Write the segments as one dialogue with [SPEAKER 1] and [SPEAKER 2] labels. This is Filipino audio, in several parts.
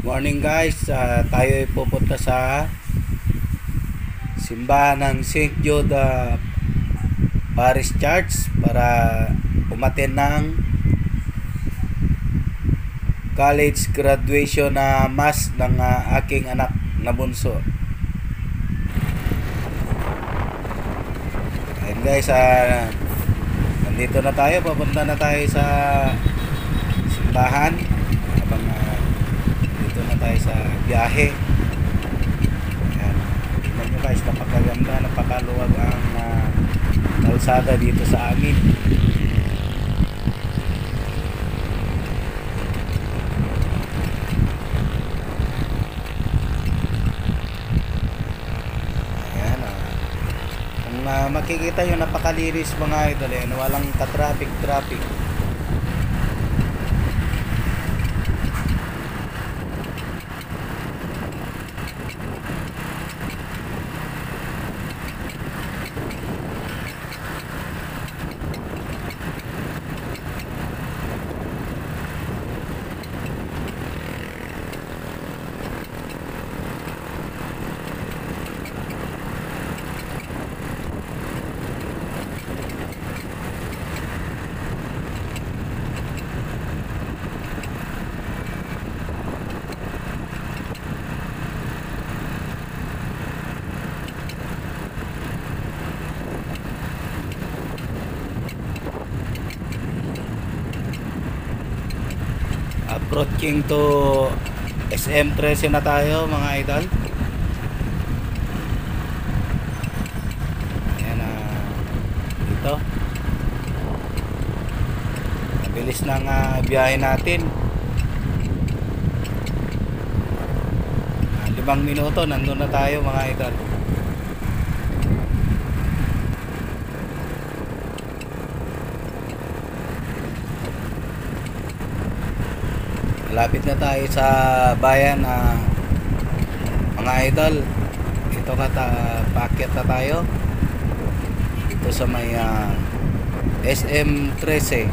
[SPEAKER 1] Morning guys, tayo ay pupunta sa simbahan ng St. Jude Parish Church para umattend ng college graduation na mass ng aking anak na bunso. Ayun guys, nandito na tayo, papunta na tayo sa simbahan habang dito na tayo sa biyahe. Ayan, tingnan nyo guys, napakaganda, napakaluwag ang kalsada dito sa amin. Ayan, kung makikita nyo, napakalinis mga idol, walang ka-traffic. Approaching to SM13 na tayo mga idol. Ayan, dito mabilis ng biyahe natin. 5 minuto nandun na tayo mga idol. Malapit na tayo sa bayan mga idol. Ito paakyat na tayo dito sa may SM13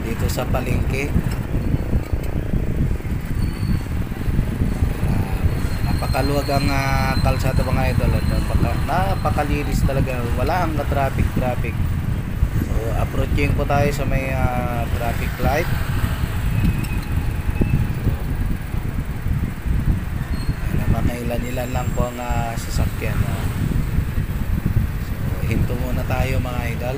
[SPEAKER 1] dito sa palengke. Napakaluwag ang kalsada mga idol. Napakalinis talaga, wala ang traffic. So approaching po tayo sa may traffic light. Ilan lang po ang sasakyan. So hinto muna tayo mga idol.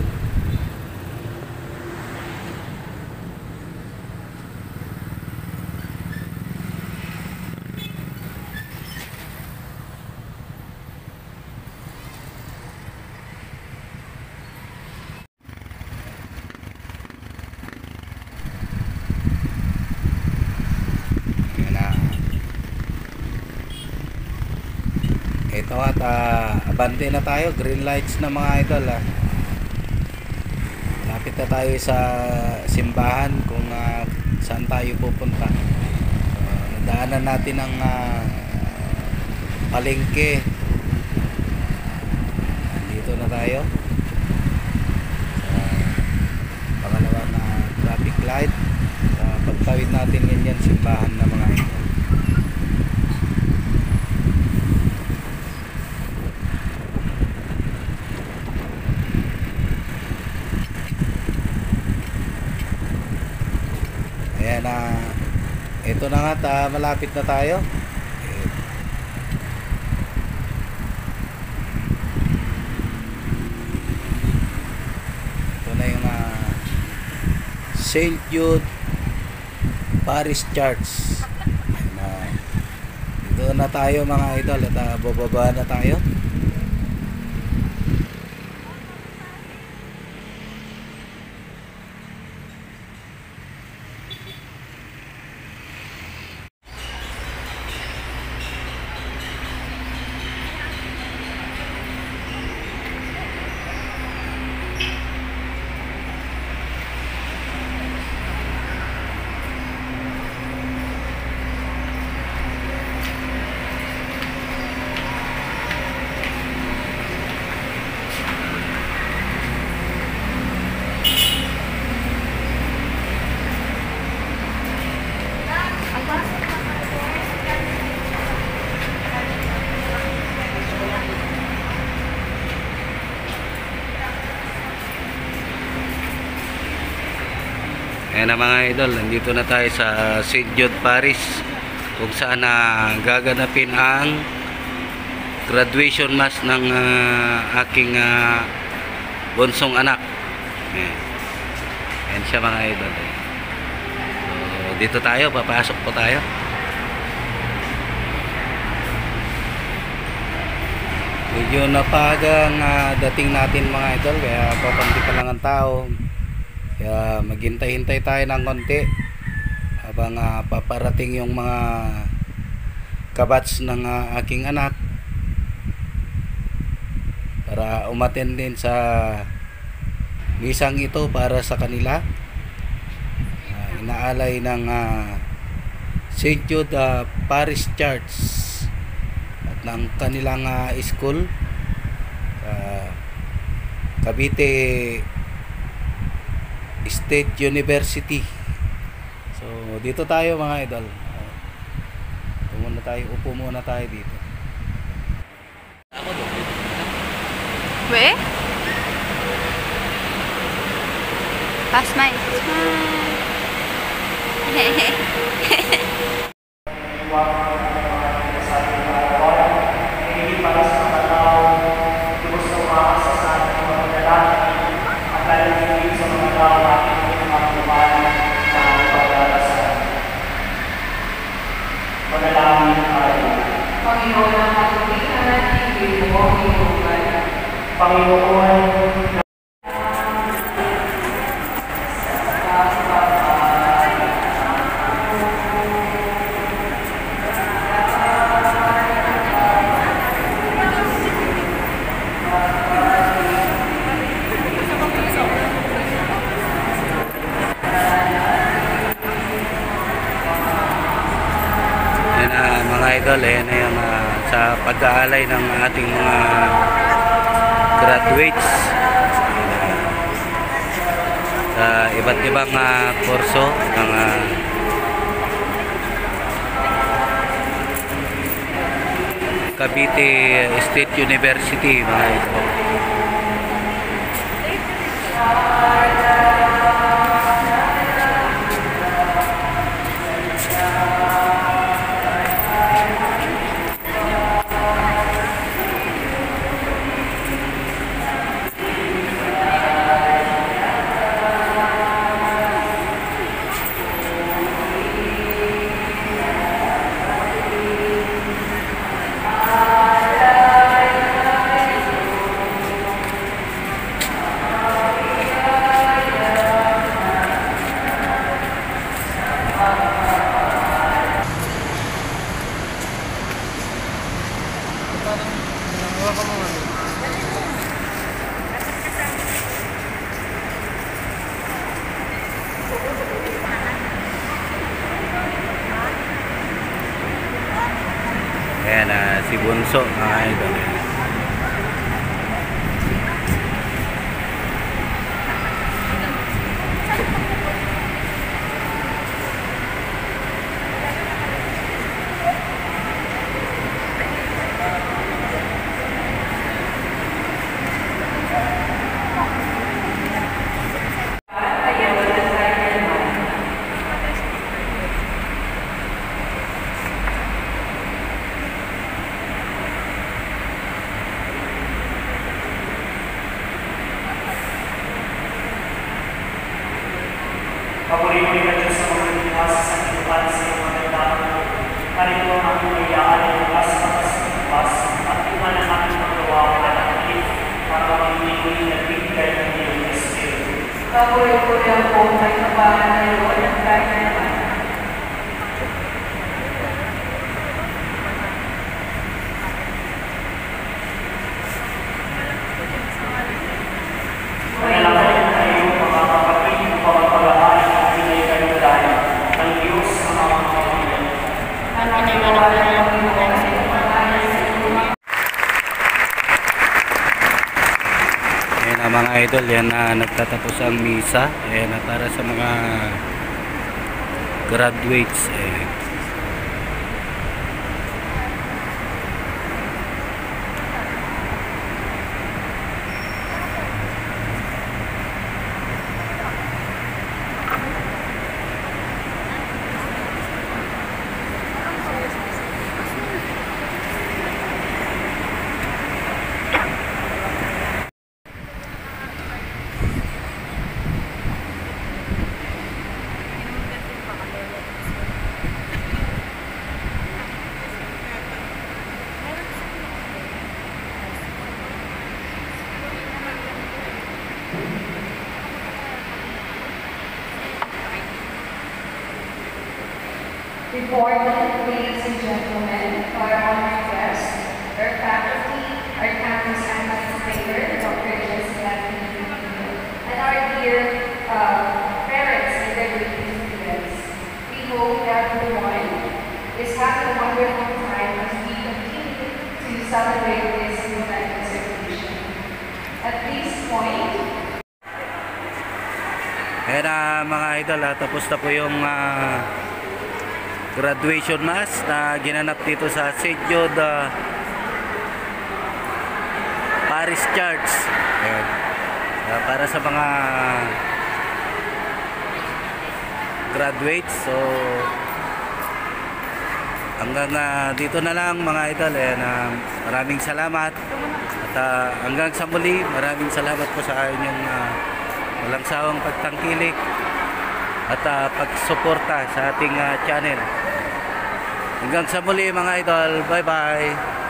[SPEAKER 1] Ito at abante na tayo, green lights na mga idol. Lapit na tayo sa simbahan kung saan tayo pupunta. Daanan natin ang palengke. Dito na tayo sa pangalawang traffic light. Pagtawid natin ganyan simbahan na mga idol. Ayan, ito na nga, malapit na tayo. Ito na yung St. Jude Parish Church. Ayan, dito na tayo mga idol at bababa na tayo. Ayan na mga idol, nandito na tayo sa St. Jude Parish kung saan gaganapin ang graduation mass ng aking bunsong anak. Ayan siya mga idol. So, dito tayo, papasok po tayo. Medyo napagang dating natin mga idol, kaya papanti pa lang ang tao. Kaya maghintay-hintay tayo ng konti habang paparating yung mga kabats ng aking anak para umattend din sa misang ito para sa kanila. Inaalay ng St. Jude Parish Church at ng kanilang school, Cavite State University. So dito tayo mga idol. Upo muna tayo dito.
[SPEAKER 2] Weh? Pass my smile.
[SPEAKER 3] Panginoon,
[SPEAKER 1] Mga idol, ayan na yung sa pag-aalay ng ating mga graduates sa iba't ibang kurso ng Cavite State University mga idol. Ayan si Bunso mga idol.
[SPEAKER 3] Papuri-puri ka Diyos sa mga binasa sa kinupan sa iyong mga tao. Parito ang aking mayaan ay bukas patas at iman ang aking magawa at akit para magiging nagbigay ng iyong Espiritu. Papuri-puri ang buong may kabahan na iyon at kahit naman. Manalangin tayo mga kapatid ng pamagpagahan at pinay kayo dahil ang Diyos ang mga kapatid.
[SPEAKER 1] Ayan na mga idol, yan na nagtatapos ang misa. Ayan na para sa mga graduates. Ayan.
[SPEAKER 4] Important ladies and gentlemen, our honored guests, our faculty, our campus administrator, Dr. Jessica, and our dear parents and graduating students. We hope everyone is having a wonderful time as we continue to celebrate this momentous occasion. At this point,
[SPEAKER 1] Ayan na mga idol, tapos na po yung graduation mass na ginanap dito sa St. Jude Parish Church. Ayan. Para sa mga graduates. So hanggang dito na lang mga idol. Ayan, maraming salamat. At hanggang sa muli, maraming salamat po sa inyong walang sawang pagtangkilik at pagsuporta sa ating channel. Hanggang sa muli mga idol. Bye bye.